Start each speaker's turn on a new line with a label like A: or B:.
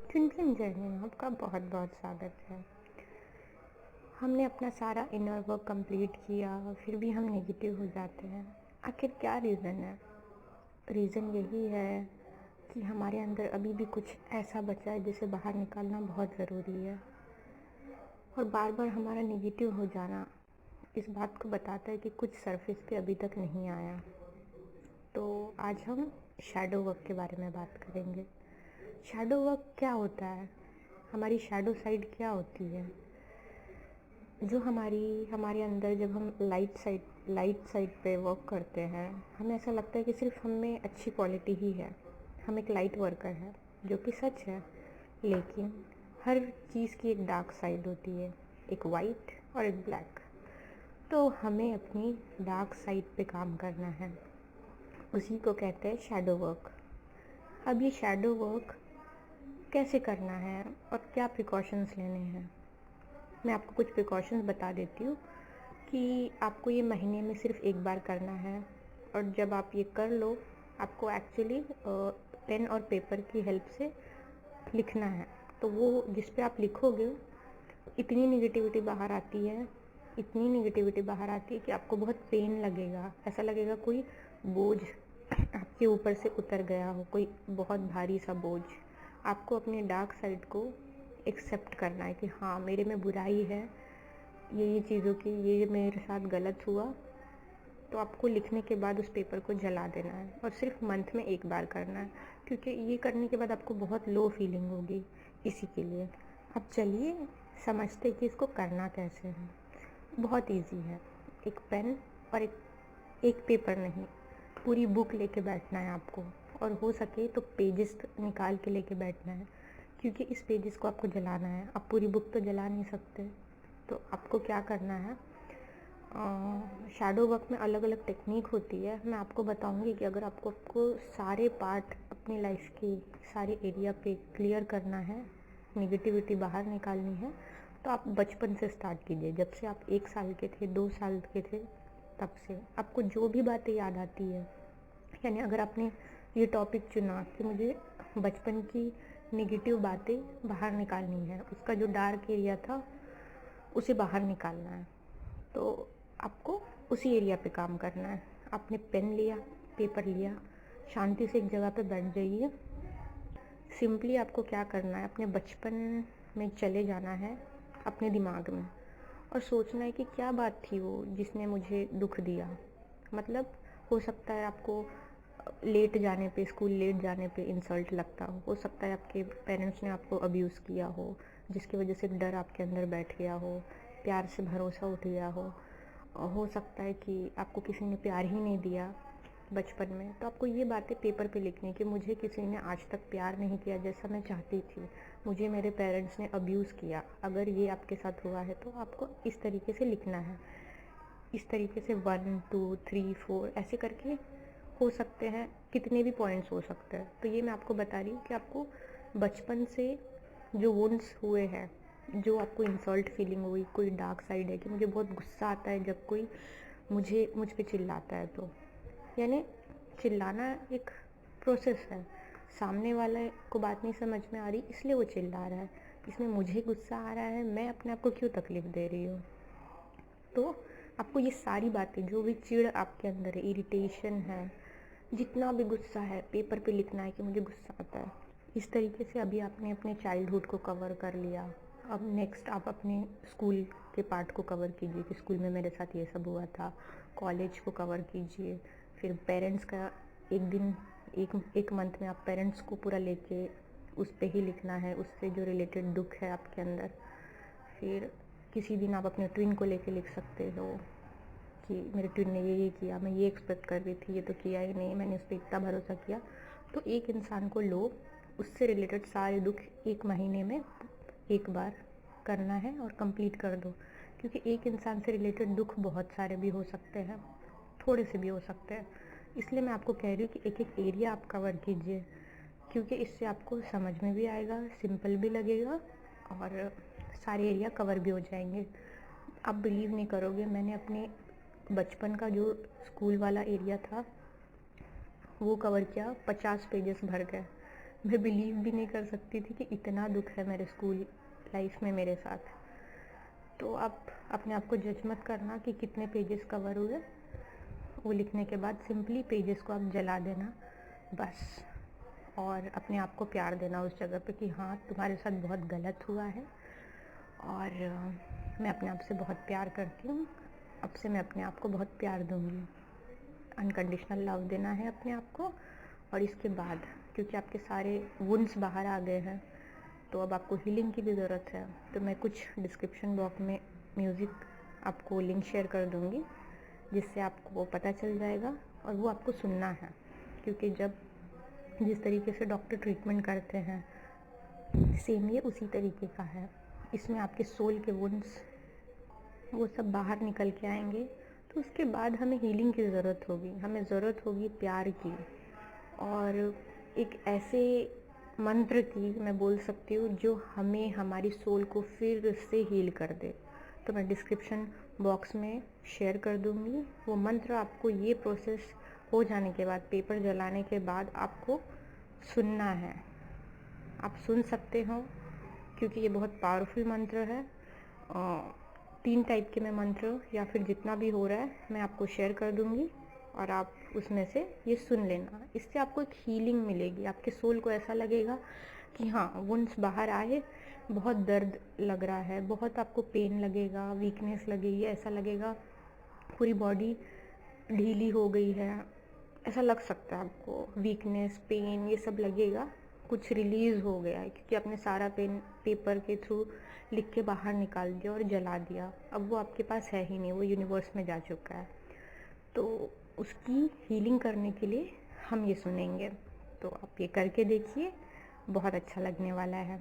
A: चुन-चुन journey में आपका बहुत-बहुत स्वागत है। हमने अपना सारा इनर वर्क कंप्लीट किया, फिर भी हम नेगेटिव हो जाते हैं। आखिर क्या रीज़न है? रीज़न यही है कि हमारे अंदर अभी भी कुछ ऐसा बचा है जिसे बाहर निकालना बहुत ज़रूरी है। और बार-बार हमारा नेगेटिव हो जाना इस बात को बताता है कि कुछ सरफेस पे अभी तक नहीं आया। तो आज हम शैडो वर्क के बारे में बात करेंगे। शैडो वर्क क्या होता है? हमारी शैडो साइड क्या होती है? जो हमारे अंदर जब हम लाइट साइड पे वर्क करते हैं, हमें ऐसा लगता है कि सिर्फ हम में अच्छी क्वालिटी ही है। हम एक लाइट वर्कर है, जो कि सच है। लेकिन हर चीज़ की एक डार्क साइड होती है, एक वाइट और एक ब्लैक। तो हमें अपनी डार्क साइड पे काम करना है। उसी को कहते हैं शैडो वर्क। अब ये शैडो वर्क कैसे करना है और क्या प्रिकॉशंस लेने हैं, मैं आपको कुछ प्रिकॉशंस बता देती हूँ कि आपको ये महीने में सिर्फ एक बार करना है। और जब आप ये कर लो, आपको एक्चुअली पेन और पेपर की हेल्प से लिखना है। तो वो जिस पे आप लिखोगे, इतनी नेगेटिविटी बाहर आती है, इतनी नेगेटिविटी बाहर आती है कि आपको बहुत पेन लगेगा। ऐसा लगेगा कोई बोझ आपके ऊपर से उतर गया हो, कोई बहुत भारी सा बोझ। आपको अपने डार्क साइड को एक्सेप्ट करना है कि हाँ, मेरे में बुराई है, ये चीज़ों की, ये मेरे साथ गलत हुआ। तो आपको लिखने के बाद उस पेपर को जला देना है और सिर्फ मंथ में एक बार करना है, क्योंकि ये करने के बाद आपको बहुत लो फीलिंग होगी। इसी के लिए अब चलिए समझते हैं कि इसको करना कैसे है। बहुत इजी है। एक पेन और एक पेपर नहीं, पूरी बुक लेके बैठना है आपको। और हो सके तो पेजेस निकाल के लेके बैठना है, क्योंकि इस पेजेस को आपको जलाना है। आप पूरी बुक तो जला नहीं सकते। तो आपको क्या करना है, शैडो वर्क में अलग अलग टेक्निक होती है। मैं आपको बताऊंगी कि अगर आपको सारे पार्ट अपनी लाइफ के सारे एरिया पे क्लियर करना है, नेगेटिविटी बाहर निकालनी है, तो आप बचपन से स्टार्ट कीजिए। जब से आप 1 साल के थे, 2 साल के थे, तब से आपको जो भी बातें याद आती है, यानी अगर आपने ये टॉपिक चुना कि मुझे बचपन की नेगेटिव बातें बाहर निकालनी है, उसका जो डार्क एरिया था उसे बाहर निकालना है, तो आपको उसी एरिया पे काम करना है। आपने पेन लिया, पेपर लिया, शांति से एक जगह पे बैठ जाइए। सिंपली आपको क्या करना है, अपने बचपन में चले जाना है, अपने दिमाग में, और सोचना है कि क्या बात थी वो जिसने मुझे दुख दिया। मतलब हो सकता है आपको स्कूल लेट जाने पे इंसल्ट लगता हो सकता है आपके पेरेंट्स ने आपको अब्यूज़ किया हो, जिसकी वजह से डर आपके अंदर बैठ गया हो, प्यार से भरोसा उठ गया हो सकता है कि आपको किसी ने प्यार ही नहीं दिया बचपन में। तो आपको ये बातें पेपर पे लिखनी है कि मुझे किसी ने आज तक प्यार नहीं किया जैसा मैं चाहती थी, मुझे मेरे पेरेंट्स ने अब्यूज़ किया। अगर ये आपके साथ हुआ है तो आपको इस तरीके से लिखना है। इस तरीके से 1 2 3 4 ऐसे करके हो सकते हैं, कितने भी पॉइंट्स हो सकते हैं। तो ये मैं आपको बता रही हूँ कि आपको बचपन से जो वुंड्स हुए हैं, जो आपको इंसल्ट फीलिंग हुई, कोई डार्क साइड है कि मुझे बहुत गुस्सा आता है जब कोई मुझ पे चिल्लाता है, तो यानी चिल्लाना एक प्रोसेस है। सामने वाले को बात नहीं समझ में आ रही इसलिए वो चिल्ला रहा है, इसमें मुझे गुस्सा आ रहा है, मैं अपने आप को क्यों तकलीफ़ दे रही हूँ। तो आपको ये सारी बातें, जो भी चिढ़ आपके अंदर है, इरिटेशन है, जितना भी गुस्सा है, पेपर पे लिखना है कि मुझे गुस्सा आता है। इस तरीके से अभी आपने अपने चाइल्डहुड को कवर कर लिया। अब नेक्स्ट आप अपने स्कूल के पार्ट को कवर कीजिए कि स्कूल में मेरे साथ ये सब हुआ था। कॉलेज को कवर कीजिए। फिर पेरेंट्स का एक मंथ में आप पेरेंट्स को पूरा लेके उस पे ही लिखना है, उससे जो रिलेटेड दुख है आपके अंदर। फिर किसी दिन आप अपने ट्विन को लेके लिख सकते हो कि मेरे ट्विन ने ये किया, मैं ये एक्सपेक्ट कर रही थी, ये तो किया ही नहीं, मैंने उस पर इतना भरोसा किया। तो एक इंसान को लो, उससे रिलेटेड सारे दुख एक महीने में एक बार करना है और कंप्लीट कर दो। क्योंकि एक इंसान से रिलेटेड दुख बहुत सारे भी हो सकते हैं, थोड़े से भी हो सकते हैं। इसलिए मैं आपको कह रही हूँ कि एक एक एरिया आप कवर कीजिए, क्योंकि इससे आपको समझ में भी आएगा, सिंपल भी लगेगा और सारे एरिया कवर भी हो जाएंगे। आप बिलीव नहीं करोगे, मैंने अपने बचपन का जो स्कूल वाला एरिया था वो कवर किया, 50 पेजेस भर गए। मैं बिलीव भी नहीं कर सकती थी कि इतना दुख है मेरे स्कूल लाइफ में मेरे साथ। तो आप अपने आप को जज मत करना कि कितने पेजेस कवर हुए। वो लिखने के बाद सिंपली पेजेस को आप जला देना बस, और अपने आप को प्यार देना उस जगह पे कि हाँ तुम्हारे साथ बहुत गलत हुआ है और मैं अपने आप से बहुत प्यार करती हूँ। अब से मैं अपने आप को बहुत प्यार दूँगी। अनकंडीशनल लव देना है अपने आप को। और इसके बाद क्योंकि आपके सारे वुंड्स बाहर आ गए हैं तो अब आपको हीलिंग की भी ज़रूरत है। तो मैं कुछ डिस्क्रिप्शन बॉक्स में म्यूज़िक आपको लिंक शेयर कर दूँगी जिससे आपको पता चल जाएगा और वो आपको सुनना है। क्योंकि जब जिस तरीके से डॉक्टर ट्रीटमेंट करते हैं सेम ये उसी तरीके का है। इसमें आपके सोल के वुंड्स वो सब बाहर निकल के आएंगे। तो उसके बाद हमें हीलिंग की ज़रूरत होगी, हमें ज़रूरत होगी प्यार की और एक ऐसे मंत्र की मैं बोल सकती हूँ जो हमें हमारी सोल को फिर से हील कर दे। तो मैं डिस्क्रिप्शन बॉक्स में शेयर कर दूँगी वो मंत्र। आपको ये प्रोसेस हो जाने के बाद, पेपर जलाने के बाद आपको सुनना है। आप सुन सकते हो क्योंकि ये बहुत पावरफुल मंत्र है। 3 टाइप के मैं मंत्र या फिर जितना भी हो रहा है मैं आपको शेयर कर दूँगी और आप उसमें से ये सुन लेना। इससे आपको एक हीलिंग मिलेगी। आपके सोल को ऐसा लगेगा कि हाँ वुंड्स बाहर आए, बहुत दर्द लग रहा है, बहुत आपको पेन लगेगा, वीकनेस लगेगी, ऐसा लगेगा पूरी बॉडी ढीली हो गई है, ऐसा लग सकता है आपको। वीकनेस, पेन ये सब लगेगा, कुछ रिलीज़ हो गया है क्योंकि आपने सारा पेन पेपर के थ्रू लिख के बाहर निकाल दिया और जला दिया। अब वो आपके पास है ही नहीं, वो यूनिवर्स में जा चुका है। तो उसकी हीलिंग करने के लिए हम ये सुनेंगे। तो आप ये करके देखिए, बहुत अच्छा लगने वाला है।